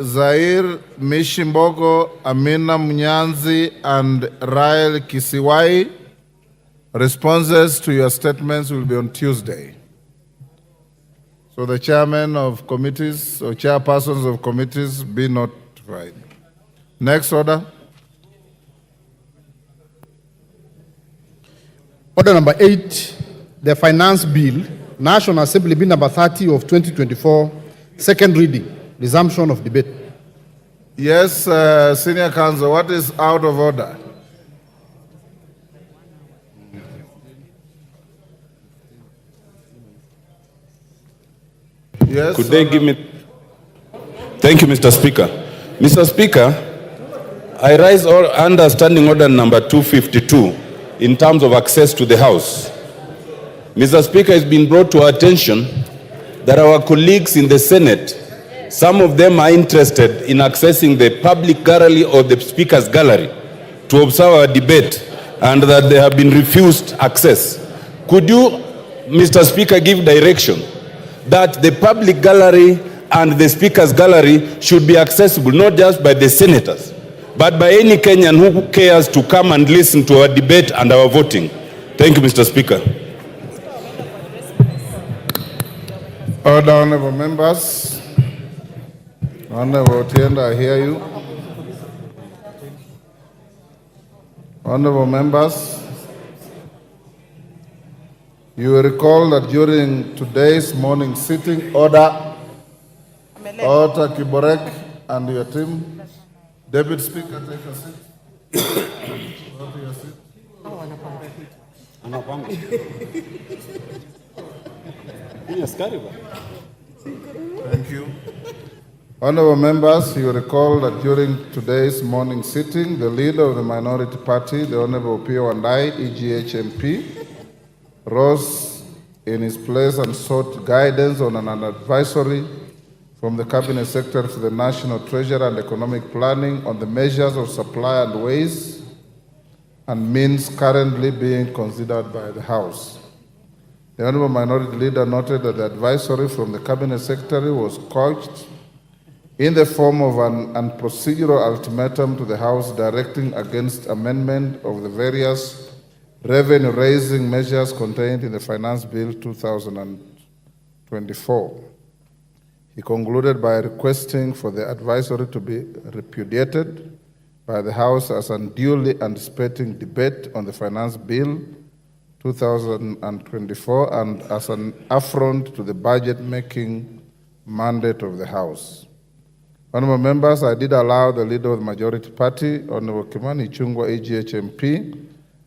Zair Mishimbogo, Amina Munyanzi, and Rael Kisiwai. Responses to your statements will be on Tuesday. So the chairman of committees or chairpersons of committees be notified. Next order. Order number 8, the Finance Bill, National Assembly Bill number 30 of 2024, second reading, resumption of debate. Yes, Senior Counsel, what is out of order? Yes. Could they give me... Thank you, Mr. Speaker. Mr. Speaker, I rise under Standing Order number 252 in terms of access to the House. Mr. Speaker, it's been brought to our attention that our colleagues in the Senate, some of them are interested in accessing the public gallery or the Speaker's gallery to observe our debate, and that they have been refused access. Could you, Mr. Speaker, give direction that the public gallery and the Speaker's gallery should be accessible not just by the senators, but by any Kenyan who cares to come and listen to our debate and our voting? Thank you, Mr. Speaker. Order, honorable members. Honorable Otienda, I hear you. Honorable members, you will recall that during today's morning sitting, Order Kiborek and your team, Deputy Speaker, take a seat. Go to your seat. Thank you. Honorable members, you recall that during today's morning sitting, the leader of the minority party, the Honorable Pio Wandai, EGH MP, rose in his place and sought guidance on an advisory from the Cabinet Secretary for the National Treasury and Economic Planning on the measures of supply and ways and means currently being considered by the House. The Honorable Minority Leader noted that the advisory from the Cabinet Secretary was couched in the form of an procedural ultimatum to the House directing against amendment of the various revenue-raising measures contained in the Finance Bill 2024. He concluded by requesting for the advisory to be repudiated by the House as unduly anticipating debate on the Finance Bill 2024 and as an affront to the budget-making mandate of the House. Honorable members, I did allow the leader of the majority party, Honorable Kimani Ichung'wah, AGH MP,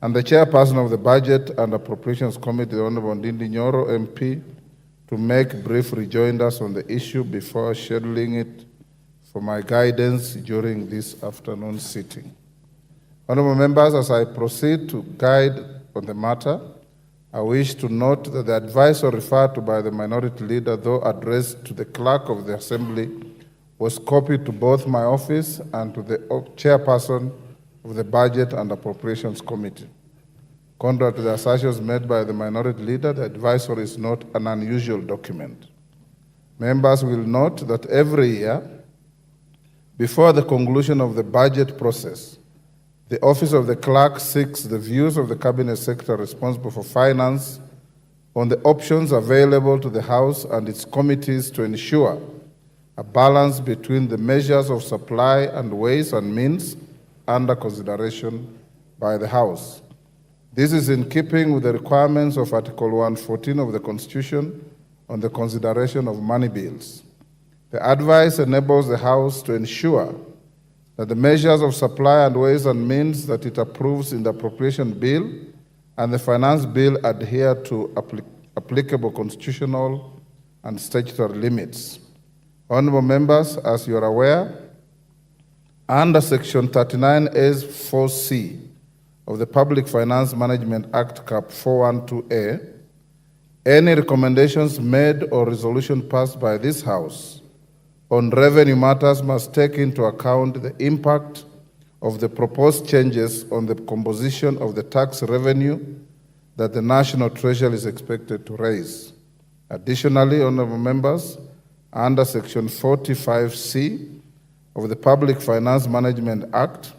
and the chairperson of the Budget and Appropriations Committee, the Honorable Ndindi Nyoro MP, to make brief rejoinders on the issue before scheduling it for my guidance during this afternoon sitting. Honorable members, as I proceed to guide on the matter, I wish to note that the advice referred to by the minority leader, though addressed to the clerk of the Assembly, was copied to both my office and to the chairperson of the Budget and Appropriations Committee. Contrary to the assertions made by the minority leader, the advisory is not an unusual document. Members will note that every year, before the conclusion of the budget process, the Office of the Clerk seeks the views of the Cabinet Secretary responsible for finance on the options available to the House and its committees to ensure a balance between the measures of supply and ways and means under consideration by the House. This is in keeping with the requirements of Article 114 of the Constitution on the consideration of money bills. The advice enables the House to ensure that the measures of supply and ways and means that it approves in the appropriation bill and the finance bill adhere to applicable constitutional and statutory limits. Honorable members, as you are aware, under Section 39A(4)(c) of the Public Finance Management Act, Cap 412A, any recommendations made or resolution passed by this House on revenue matters must take into account the impact of the proposed changes on the composition of the tax revenue that the National Treasury is expected to raise. Additionally, honorable members, under Section 45C of the Public Finance Management Act,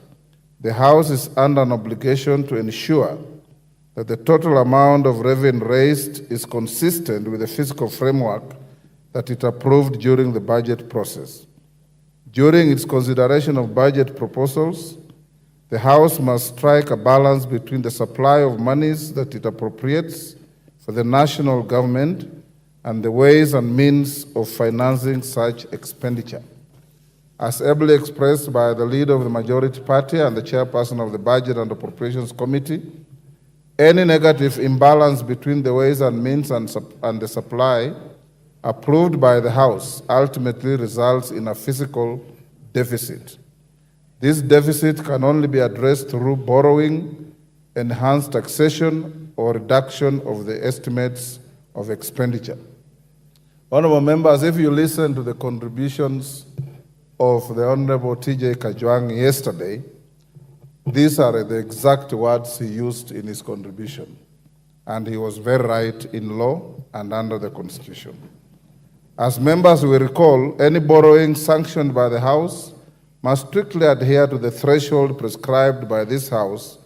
the House is under an obligation to ensure that the total amount of revenue raised is consistent with the fiscal framework that it approved during the budget process. During its consideration of budget proposals, the House must strike a balance between the supply of monies that it appropriates for the national government and the ways and means of financing such expenditure. As ably expressed by the leader of the majority party and the chairperson of the Budget and Appropriations Committee, any negative imbalance between the ways and means and the supply approved by the House ultimately results in a fiscal deficit. This deficit can only be addressed through borrowing, enhanced taxation, or reduction of the estimates of expenditure. Honorable members, if you listen to the contributions of the Honorable T.J. Kajwang yesterday, these are the exact words he used in his contribution. And he was very right in law and under the Constitution. As members will recall, any borrowing sanctioned by the House must strictly adhere to the threshold prescribed by this House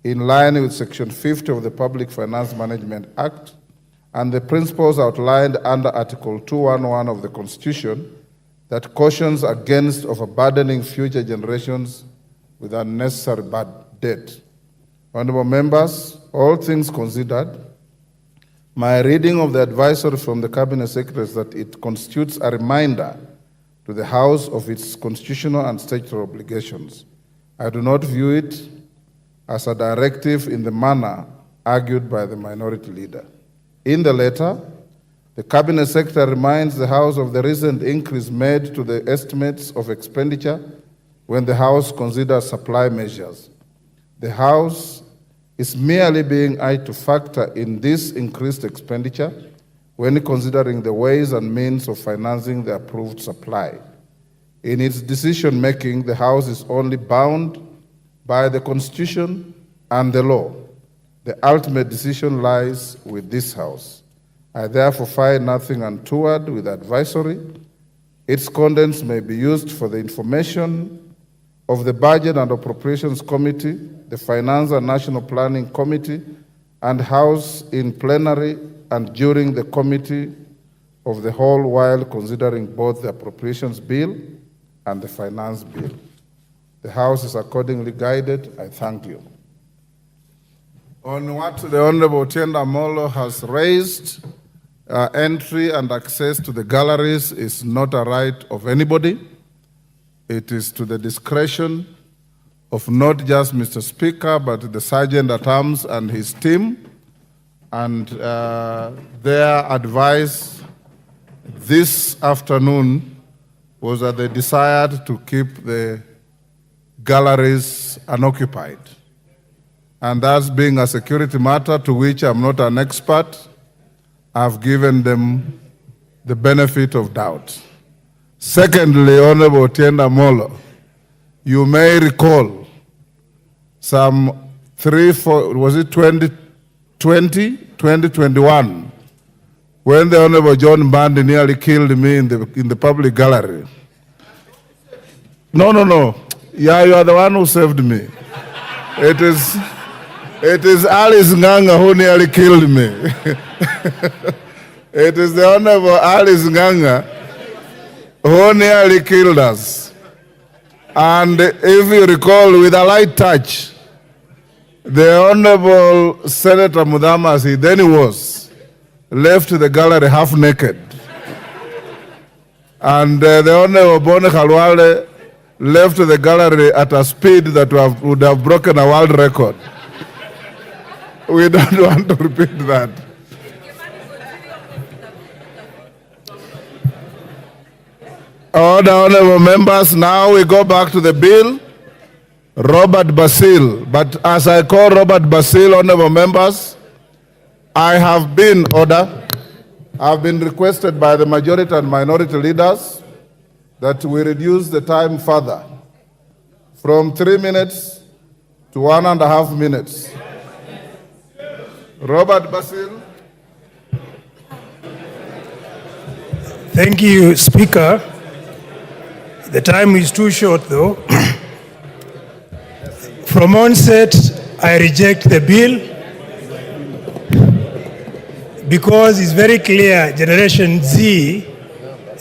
in line with Section 50 of the Public Finance Management Act and the principles outlined under Article 211 of the Constitution that cautions against overburdening future generations with unnecessary bad debt. Honorable members, all things considered, my reading of the advisory from the Cabinet Secretary is that it constitutes a reminder to the House of its constitutional and statutory obligations. I do not view it as a directive in the manner argued by the minority leader. In the letter, the Cabinet Secretary reminds the House of the recent increase made to the estimates of expenditure when the House considers supply measures. The House is merely being asked to factor in this increased expenditure when considering the ways and means of financing the approved supply. In its decision-making, the House is only bound by the Constitution and the law. The ultimate decision lies with this House. I therefore find nothing untoward with advisory. Its contents may be used for the information of the Budget and Appropriations Committee, the Finance and National Planning Committee, and House in plenary and during the Committee of the Whole while considering both the Appropriations Bill and the Finance Bill. The House is accordingly guided. I thank you. On what the Honorable Tienda Molo has raised, entry and access to the galleries is not a right of anybody. It is to the discretion of not just Mr. Speaker, but the Sergeant at Arms and his team. And their advice this afternoon was that they desired to keep the galleries unoccupied. And that's being a security matter to which I'm not an expert. I've given them the benefit of doubt. Secondly, Honorable Tienda Molo, you may recall some 2021, when the Honorable John Mbandi nearly killed me in the public gallery. No. Yeah, you are the one who saved me. It is Alice Nganga who nearly killed me. It is the Honorable Alice Nganga who nearly killed us. And if you recall, with a light touch, the Honorable Senator Mudhama, as he then was, left the gallery half naked. And the Honorable Bone Khalwale left the gallery at a speed that would have broken a world record. We don't want to repeat that. Honorable members, now we go back to the bill. Robert Basil. But as I call Robert Basil, honorable members, I've been requested by the majority and minority leaders that we reduce the time further from 3 minutes to 1.5 minutes. Robert Basil. Thank you, Speaker. The time is too short, though. From onset, I reject the bill because it's very clear Generation Z,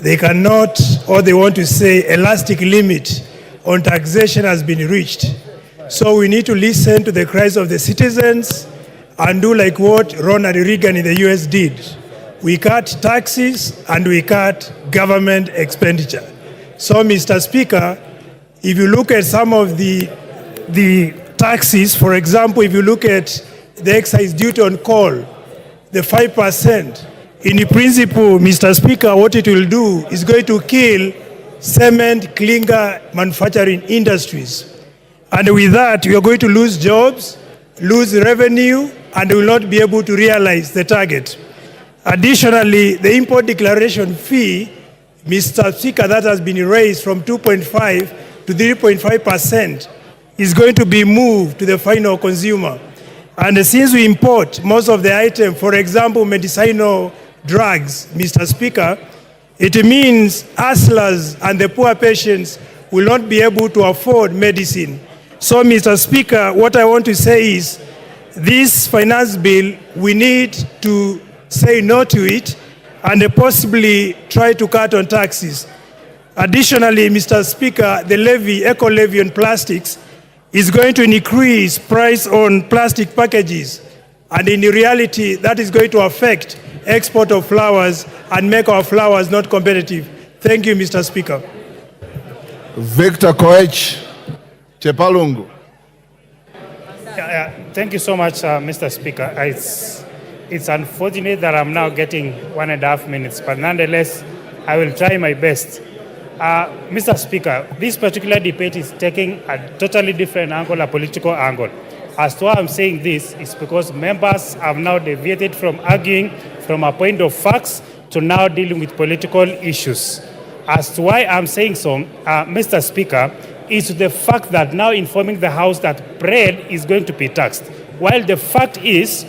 they cannot, or they want to say elastic limit on taxation has been reached. So we need to listen to the cries of the citizens and do like what Ronald Reagan in the US did. We cut taxes and we cut government expenditure. So, Mr. Speaker, if you look at some of the taxes, for example, if you look at the excise duty on coal, the 5%, in principle, Mr. Speaker, what it will do is going to kill cement, clinker manufacturing industries. And with that, we are going to lose jobs, lose revenue, and will not be able to realize the target. Additionally, the import declaration fee, Mr. Speaker, that has been raised from 2.5 to 3.5% is going to be moved to the final consumer. And since we import most of the items, for example, medicinal drugs, Mr. Speaker, it means hustlers and the poor patients will not be able to afford medicine. So, Mr. Speaker, what I want to say is this finance bill, we need to say no to it and possibly try to cut on taxes. Additionally, Mr. Speaker, the levy, eco levy on plastics is going to increase price on plastic packages. And in reality, that is going to affect export of flowers and make our flowers not competitive. Thank you, Mr. Speaker. Victor Koech, Chepalungu. Thank you so much, Mr. Speaker. It's unfortunate that I'm now getting 1.5 minutes, but nonetheless, I will try my best. Mr. Speaker, this particular debate is taking a totally different angle, a political angle. As to why I'm saying this is because members have now deviated from arguing from a point of facts to now dealing with political issues. As to why I'm saying so, Mr. Speaker, is the fact that now informing the House that bread is going to be taxed, while the fact is